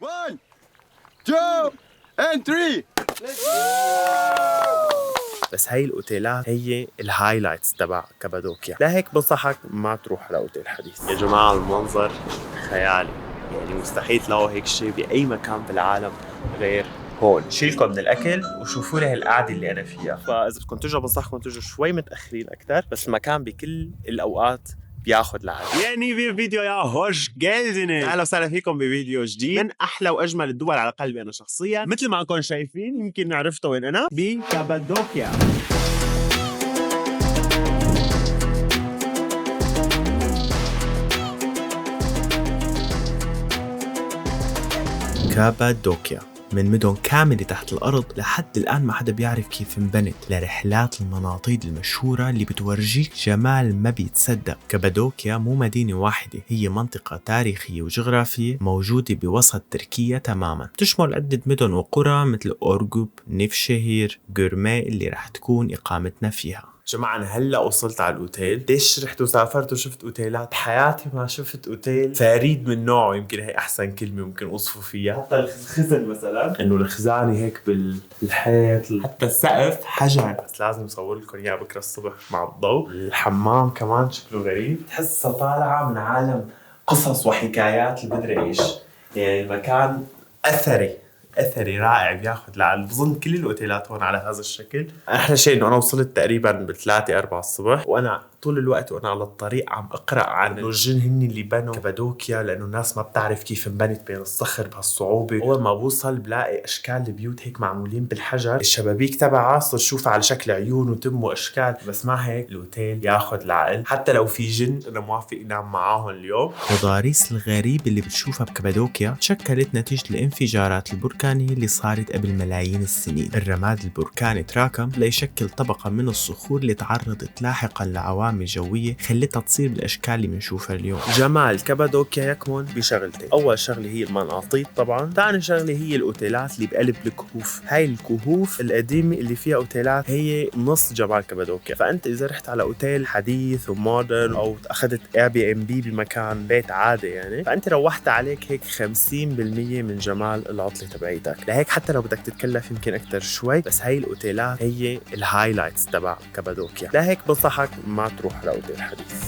1 2 and 3. بس هاي الاوتيلات هي الهايلايتس تبع كابادوكيا، لهيك بنصحك ما تروح على اوتيل حديث. يا جماعة المنظر خيالي، يعني مستحيل تلاقوا هيك شيء بأي مكان بالعالم غير هون. شيلكم من الأكل وشوفوا لي هالقعدة اللي أنا فيها. فإذا بدكم تجوا بنصحكم تجوا شوي متأخرين أكتر، بس المكان بكل الأوقات بياخد العالم. يعني بالفيديو يا هوش جالدني، اهلا وسهلا فيكم بفيديو جديد من احلى واجمل الدول على قلبي انا شخصيا. مثل ما انكم شايفين يمكن عرفتوا وين انا، بكابادوكيا. كابادوكيا من مدن كاملة تحت الأرض لحد الآن ما حدا بيعرف كيف انبنت، لرحلات المناطيد المشهورة اللي بتورجيك جمال ما بيتصدق. كابادوكيا مو مدينة واحدة، هي منطقة تاريخية وجغرافية موجودة بوسط تركيا تماما، تشمل عدة مدن وقرى مثل أورغوب، نيفشهير، غورمي اللي رح تكون إقامتنا فيها. جماعة أنا هلأ وصلت على الأوتيل. ليش رحت وسافرت وشفت أوتيلات؟ حياتي ما شفت أوتيل فريد من نوعه، يمكن هي أحسن كلمة ممكن أوصفه فيها. حتى الخزن مثلا، إنه الخزانة هيك بالحيط، حتى السقف حجر، بس لازم أصور لكم إياه بكرة الصبح مع الضوء. الحمام كمان شكله غريب، تحسها طالعة من عالم قصص وحكايات المدري إيش. يعني المكان أثري رائع، بياخد لعل بظن كل الأوتيلات هون على هذا الشكل. أحلى شيء إنه أنا وصلت تقريبا ب3-4 الصبح، وأنا طول الوقت وأنا على الطريق عم أقرأ عن الجن هن اللي بنوا كابادوكيا، لأنه الناس ما بتعرف كيف انبنت بين الصخر بهالصعوبة. أول ما بوصل بلاقي أشكال البيوت هيك معمولين بالحجر، الشبابيك تبعها صرت شوفها على شكل عيون وتم وأشكال. بس ما هيك الأوتيل ياخد العقل، حتى لو في جن أنا موافق نام معاهم اليوم. التضاريس الغريبة اللي بتشوفها بكابادوكيا تشكلت نتيجة الانفجارات البركانية اللي صارت قبل ملايين السنين. الرماد البركاني تراكم ليشكل طبقة من الصخور اللي تعرضت لاحقا لعوامل جوية خلتها تصير بالأشكال اللي بنشوفها اليوم. جمال كابادوكيا يكمن بشغلتين، أول شغلة هي المناطيد طبعا، ثاني شغلة هي الأوتيلات اللي بقلب الكهوف. هاي الكهوف القديمة اللي فيها أوتيلات هي نص جمال كابادوكيا. فأنت إذا رحت على أوتيل حديث ومودرن أو أخذت Airbnb بمكان بيت عادي يعني، فأنت روحت عليك هيك 50% من جمال العطلة تبعيتك. لهيك حتى لو بدك تتكلف يمكن أكتر شوي، بس هاي الأوتيلات هي الهايلايتس تبع كابادوكيا. لهيك بنصحك ما تروح على أوتيل حديث.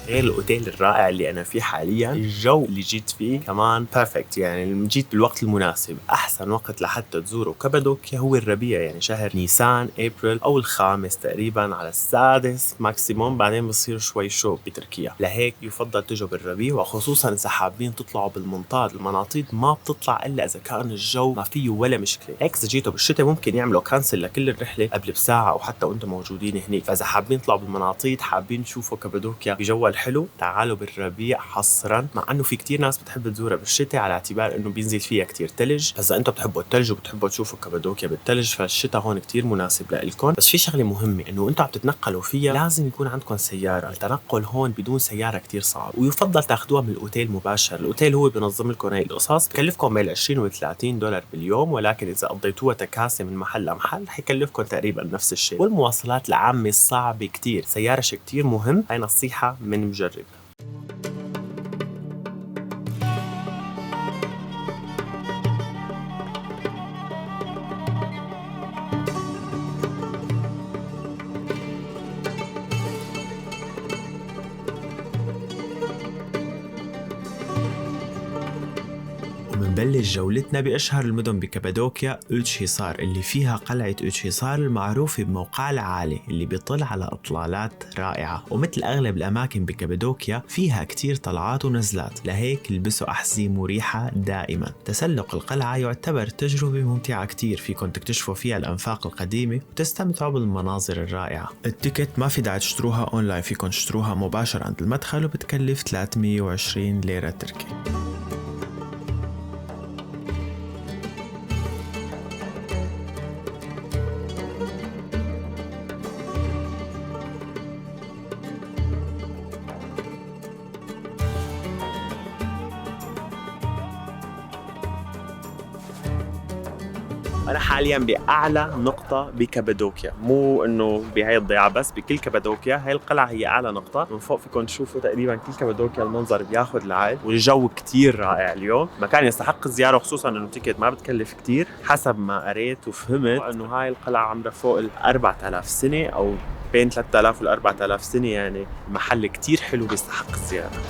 غير الاوتيل الرائع اللي انا فيه حاليا، الجو اللي جيت فيه كمان بيرفكت، يعني جيت بالوقت المناسب. احسن وقت لحتى تزوروا كابادوكيا هو الربيع، يعني شهر نيسان ابريل او الخامس تقريبا على السادس ماكسيموم، بعدين بصير شوي شوب بتركيا. لهيك يفضل تجوا بالربيع، وخصوصا اذا حابين تطلعوا بالمنطاد. المناطيد ما بتطلع الا اذا كان الجو ما فيه ولا مشكله. هيك اذا جيتوا بالشتاء ممكن يعملوا كانسل لكل الرحله قبل بساعه او حتى وانتم موجودين هنيك. فاذا حابين تطلعوا بالمناطيد، حابين تشوفوا كابادوكيا بجو حلو، تعالوا بالربيع حصرا. مع انه في كتير ناس بتحب تزورها بالشتاء على اعتبار انه بينزل فيها كتير تلج، بس اذا انتم بتحبوا التلج وبتحبوا تشوفوا كابادوكيا بالتلج فالشتاء هون كتير مناسب لإلكم. بس في شغله مهمه، انه انتم عم تتنقلوا فيها لازم يكون عندكم سياره. التنقل هون بدون سياره كتير صعب، ويفضل تاخذوها من الاوتيل مباشر. الاوتيل هو بينظم لكم هاي القصص، بكلفكم بين 20 و$30 باليوم، ولكن اذا قضيتوها تكاسي من محل لمحل حيكلفكم تقريبا نفس الشيء. والمواصلات العامه صعبه كتير، سياره شيء كتير مهم. هاي نصيحه من مجرب. ومنبلش جولتنا بأشهر المدن بكابادوكيا، أوتشهيصار، اللي فيها قلعة أوتشهيصار المعروفة بموقعها العالي اللي بيطل على إطلالات رائعة. ومثل أغلب الأماكن بكابادوكيا فيها كتير طلعات ونزلات، لهيك لبسوا أحذية مريحة دائما. تسلق القلعة يعتبر تجربة ممتعة كتير، فيكن تكتشفوا فيها الأنفاق القديمة وتستمتعوا بالمناظر الرائعة. التيكت ما في داعي تشتروها أونلاين، فيكن تشتروها مباشر عند المدخل وبتكلف 320 ليرة تركي. أنا حالياً بأعلى نقطة بكابادوكيا، مو إنه بهاي الضيعة بس، بكل كابادوكيا. هاي القلعة هي أعلى نقطة. من فوق فيكم تشوفوا تقريباً كل كابادوكيا، المنظر بياخد العين والجو كتير رائع اليوم. مكان يستحق الزيارة، خصوصاً إنه تيكت ما بتكلف كتير. حسب ما قريت وفهمت إنه هاي القلعة عمرها فوق 4000 سنة أو بين 3000 و 4000 سنة، يعني محل كتير حلو بيستحق الزيارة.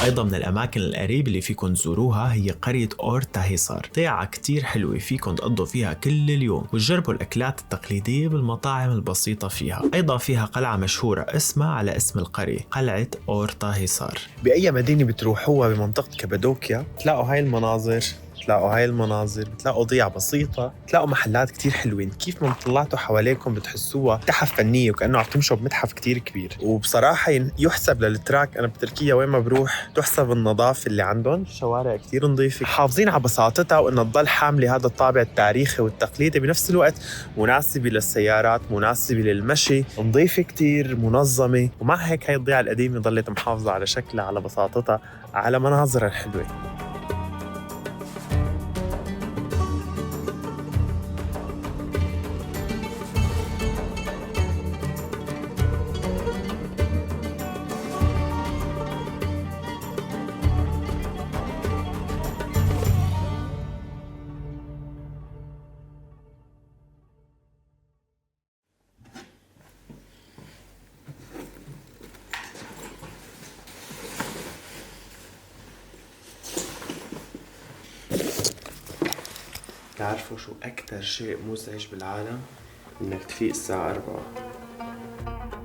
أيضا من الأماكن القريبة اللي فيكن تزوروها هي قرية أورتاهيصار، ضيعة كتير حلوة فيكن تقضوا فيها كل اليوم وتجربوا الأكلات التقليدية بالمطاعم البسيطة فيها. أيضا فيها قلعة مشهورة اسمها على اسم القرية، قلعة أورتاهيصار. بأي مدينة بتروحوها بمنطقة كابادوكيا تلاقوا هاي المناظر، بتلاقوا ضيعة بسيطة، بتلاقوا محلات كتير حلوين. كيف ما طلعتوا حواليكم بتحسوها تحف فنية وكأنه عم تمشوا بمتحف كتير كبير. وبصراحة يحسب للتراك، أنا بتركيا وين ما بروح تحسب النظافة اللي عندهم، الشوارع كتير نظيفة، حافظين على بساطتها وإنها تضل حاملة هذا الطابع التاريخي والتقليدي بنفس الوقت، مناسبة للسيارات، مناسبة للمشي، نظيفة كتير، منظمة. ومع هيك هاي الضيعة القديمة ضلت محافظة على شكلها، على بساطتها، على مناظرها الحلوة. تعرفوا شو أكتر شيء مزعج بالعالم؟ إنك تفيق الساعة 4.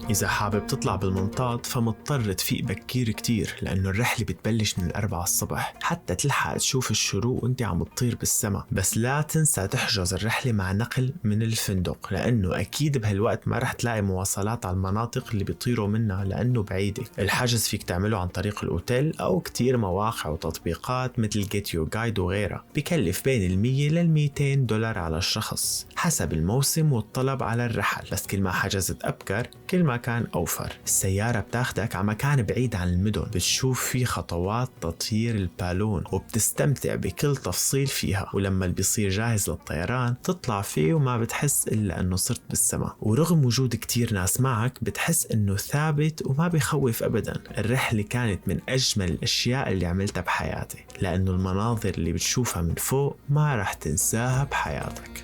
إذا حابب تطلع بالمنطاد فمضطر تفيق بكير كتير، لأنه الرحلة بتبلش من 4 الصبح حتى تلحق تشوف الشروق وانت عم تطير بالسما. بس لا تنسى تحجز الرحلة مع نقل من الفندق، لأنه أكيد بهالوقت ما رح تلاقي مواصلات على المناطق اللي بيطيروا منها لأنه بعيدة. الحجز فيك تعمله عن طريق الأوتيل أو كتير مواقع وتطبيقات مثل Get Your Guide وغيرها. بكلف بين 100 لل200 دولار على الشخص حسب الموسم والطلب على الرحل، بس كل ما حجزت أبكر كل ما كان أوفر. السيارة بتاخدك على مكان بعيد عن المدن، بتشوف فيه خطوات تطيير البالون وبتستمتع بكل تفصيل فيها، ولما بيصير جاهز للطيران تطلع فيه وما بتحس إلا أنه صرت بالسماء. ورغم وجود كتير ناس معك بتحس أنه ثابت وما بيخوف أبدا. الرحلة كانت من أجمل الأشياء اللي عملتها بحياتي، لأنه المناظر اللي بتشوفها من فوق ما رح تنساها بحياتك.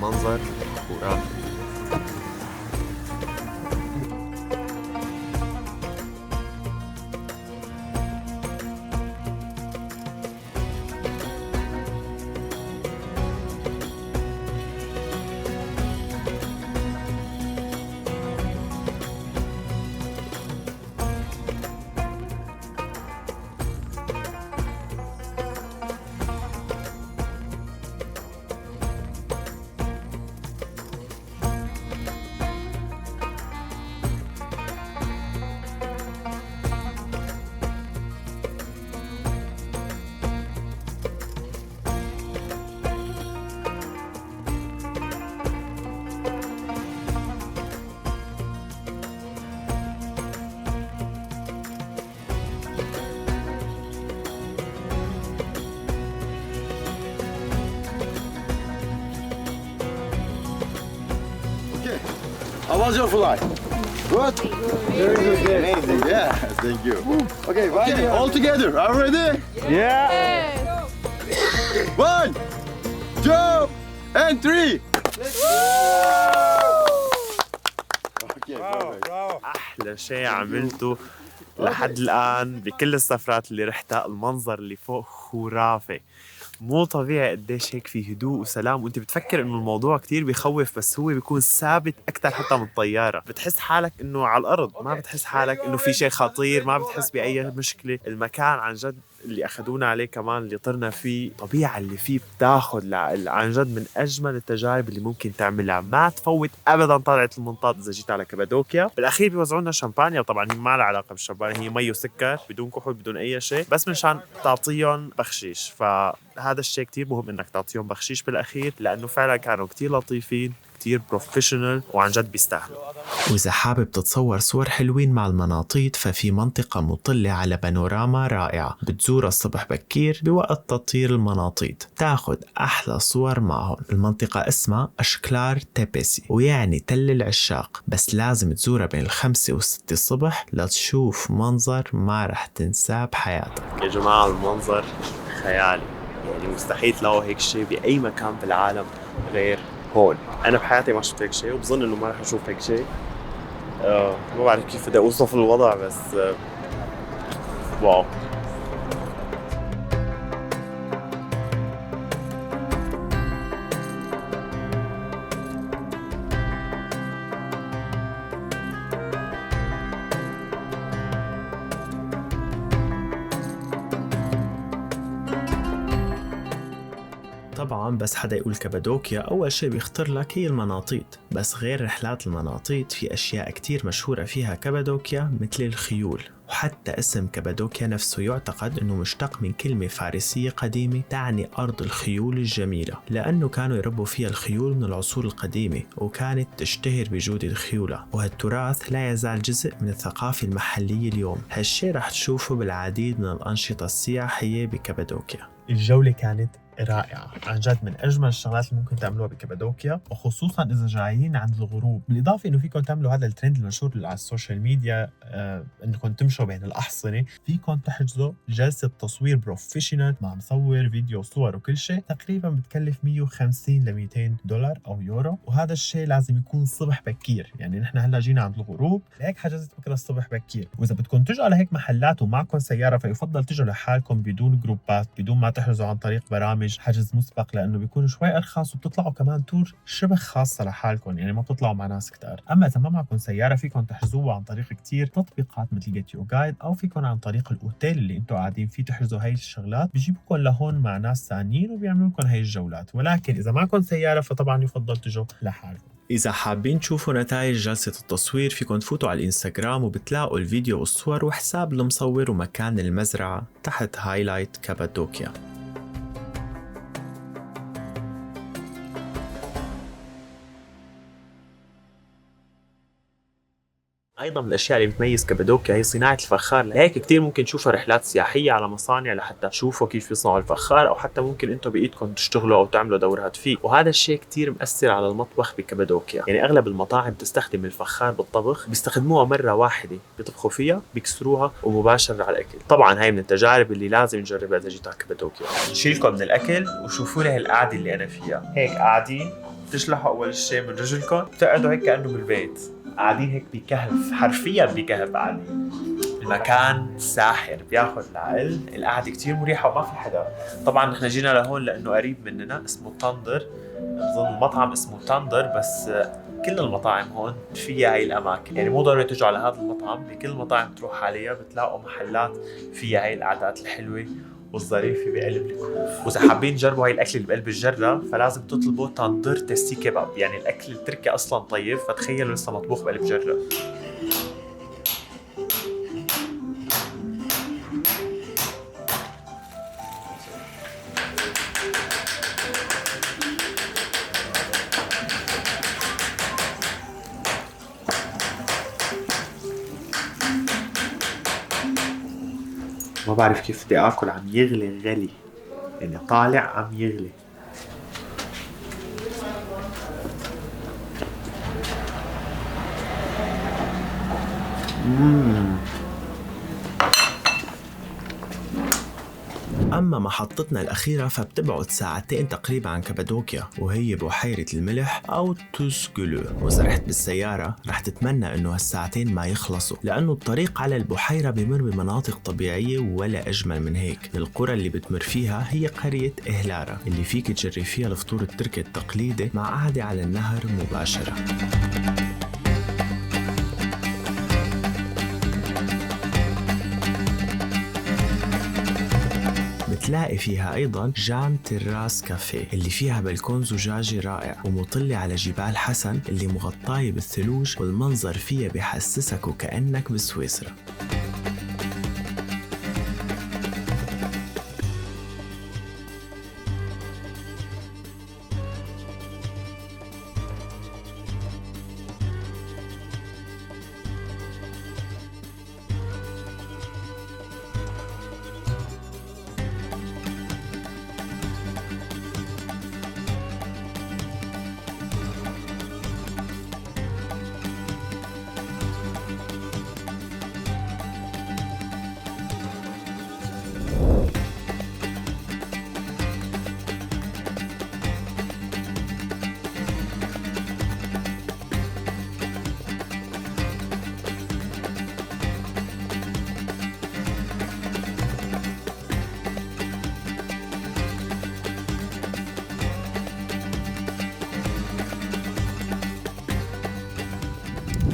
منظر خرافي. How was your flight? Good? Very good. Amazing. Yeah, thank you. Okay, all together. Are you ready? Yeah. 1, 2, and 3. Okay, perfect. أحلى شيء عملته لحد الآن بكل السفرات اللي رحتها المنظر اللي فوق خرافي، مو طبيعي قديش هيك في هدوء وسلام، وانت بتفكر انه الموضوع كتير بيخوف بس هو بيكون ثابت اكتر حتى من الطيارة. بتحس حالك انه على الارض، ما بتحس حالك انه في شيء خطير، ما بتحس بأي مشكلة. المكان عن جد اللي اخذونا عليه كمان اللي طرنا فيه، الطبيعة اللي فيه بتاخد عن جد من اجمل التجارب اللي ممكن تعملها. ما تفوت ابدا طلعة المنطاد اذا جيت على كابادوكيا. بالاخير بيوزعونا شامبانيا، طبعا هي ما لها علاقة بالشامبانيا، هي مي وسكر بدون كحول بدون اي شيء، بس منشان تعطيهم بخشيش. فهذا الشيء كتير مهم انك تعطيهم بخشيش بالاخير، لانه فعلا كانوا كتير لطيفين كتير بروفيشنال وعن جد بيستاهلوا. وإذا حابب تتصور صور حلوين مع المناطيد، ففي منطقة مطلة على بانوراما رائعة بتزورها الصبح بكير بوقت تطير المناطيد، تاخد أحلى صور معهم. المنطقة اسمها أشكلار تيبيسي، ويعني تل العشاق، بس لازم تزورها بين 5 و6 الصبح لتشوف منظر ما رح تنساه بحياتك. يا جماعة المنظر خيالي، يعني مستحيل تلاقوا هيك شيء بأي مكان بالعالم غير هون. أنا بحياتي ما شفت هيك شيء، وبظن إنه ما رح أشوف هيك شيء. ما بعرف كيف بدي أوصف الوضع، بس واو. طبعا بس حدا يقول كابادوكيا أول شيء بيخطر لك هي المناطيد، بس غير رحلات المناطيد في أشياء كتير مشهورة فيها كابادوكيا مثل الخيول. وحتى اسم كابادوكيا نفسه يعتقد أنه مشتق من كلمة فارسية قديمة تعني أرض الخيول الجميلة، لأنه كانوا يربوا فيها الخيول من العصور القديمة وكانت تشتهر بجودة خيولها. وهالتراث لا يزال جزء من الثقافة المحلية اليوم. هالشي رح تشوفه بالعديد من الأنشطة السياحية بكابادوكيا. الجولة كانت رائعة عن جد، من أجمل الشغلات اللي ممكن تعملوها بكابادوكيا، وخصوصا إذا جايين عند الغروب. بالإضافة إنه فيكم تعملوا هذا الترند المشهور على السوشيال ميديا، إنكم تمشوا بين الأحصنة. فيكم تحجزوا جلسة تصوير بروفيشنال مع مصور فيديو وصور وكل شيء، تقريبا بتكلف 150 ل 200 دولار أو يورو. وهذا الشيء لازم يكون الصبح بكير، يعني نحن هلا جينا عند الغروب، لهيك حجزت بكرة الصبح بكير. وإذا بدكم تجوا على هيك محلات ومعكم سيارة، فيفضل تجوا لحالكم بدون جروبات، بدون ما تحجزوا عن طريق برامج حجز مسبق، لانه بيكون شوي ارخص وبتطلعوا كمان تور شبه خاصه لحالكم، يعني ما بتطلعوا مع ناس كتار. اما اذا ما معكم سياره فيكم تحجزوها عن طريق كتير تطبيقات مثل جيت يو جايد، او فيكم عن طريق الاوتيل اللي انتم قاعدين فيه تحجزوا هاي الشغلات، بيجيبوكم لهون مع ناس ثانيين وبيعملوا لكم هاي الجولات. ولكن اذا معكم سياره فطبعا يفضل تجوا لحالكم. إذا حابين تشوفوا نتائج جلسة التصوير، فيكن تفوتوا على الإنستغرام وبتلاقوا الفيديو والصور وحساب المصور ومكان المزرعة تحت هايلايت كابادوكيا. ايضا من الاشياء اللي بتميز كابادوكيا هي صناعه الفخار، لهيك كثير ممكن تشوفوا رحلات سياحيه على مصانع لحتى تشوفوا كيف يصنعوا الفخار، او حتى ممكن انتم بايدكم تشتغلوا او تعملوا دورات فيه. وهذا الشيء كثير مؤثر على المطبخ بكابادوكيا، يعني اغلب المطاعم تستخدم الفخار بالطبخ، بيستخدموها مره واحده بيطبخوا فيها بيكسروها ومباشر على الاكل. طبعا هاي من التجارب اللي لازم نجربها اذا جيتوا على كابادوكيا. نشيلكم من الاكل وشوفوا لي هالقعده اللي انا فيها، هيك قاعدين تشلحوا اول شيء من رجلكم، بتقعدوا هيك كانه بالبيت قاعدين هيك بكهف، حرفيا بكهف قاعدين. المكان ساحر بياخذ العقل، القعده كتير مريحه وما في حدا. طبعا نحن جينا لهون لانه قريب مننا، اسمه تاندر، بظن المطعم اسمه تاندر، بس كل المطاعم هون فيها هاي الاماكن، يعني مو ضروري تجوا على هذا المطعم، بكل المطاعم تروح عليها بتلاقوا محلات فيها هاي القعدات الحلوه والظريفه بقلب الكهوف. واذا حابين تجربوا هاي الاكل اللي بقلب الجره فلازم تطلبوا تاندر تيستي كيباب، يعني الاكل التركي اصلا طيب، فتخيلوا لسه مطبوخ بقلب جره. ما بعرف كيف بدي اكل، عم يغلي غلي، يعني طالع عم يغلي. أما محطتنا الأخيرة فبتبعد ساعتين تقريبا عن كابادوكيا، وهي بحيرة الملح أو توسكولو. وإذا رحت بالسيارة رح تتمنى إنه هالساعتين ما يخلصوا، لأنه الطريق على البحيرة بمر بمناطق طبيعية ولا أجمل من هيك. القرى اللي بتمر فيها هي قرية إهلارا اللي فيك تجري فيها الفطور التركي التقليدي مع قعدة على النهر مباشرة. بتلاقي فيها أيضاً جام تراس كافيه اللي فيها بلكون زجاجي رائع ومطلة على جبال حسن اللي مغطاية بالثلوج، والمنظر فيها بيحسسك وكأنك بسويسرا.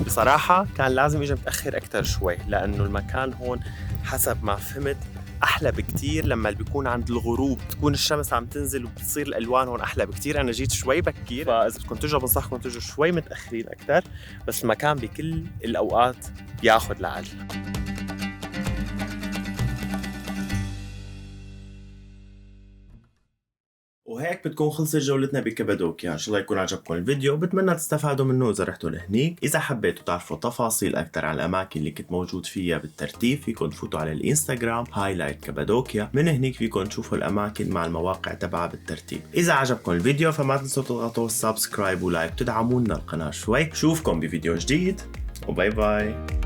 بصراحة كان لازم يجي متأخر أكتر شوي، لأنه المكان هون حسب ما فهمت أحلى بكتير لما بيكون عند الغروب تكون الشمس عم تنزل وبتصير الألوان هون أحلى بكتير. أنا جيت شوي بكير، فإذا بدكم تجوا بنصحكم تجوا شوي متأخرين أكتر، بس المكان بكل الأوقات بياخد العجل. وهيك بتكون خلصت جولتنا بكابادوكيا. ان شاء الله يكون عجبكم الفيديو، بتمنى تستفادوا منه اذا رحتوا لهنيك. اذا حبيتوا تعرفوا تفاصيل اكثر عن الاماكن اللي كنت موجود فيها بالترتيب فيكم تفوتوا على الانستغرام هايلايت كابادوكيا، من هنيك فيكم تشوفوا الاماكن مع المواقع تبعها بالترتيب. اذا عجبكم الفيديو فما تنسوا تضغطوا سبسكرايب ولايك تدعمونا القناه شوي. شوفكم بفيديو جديد وباي باي.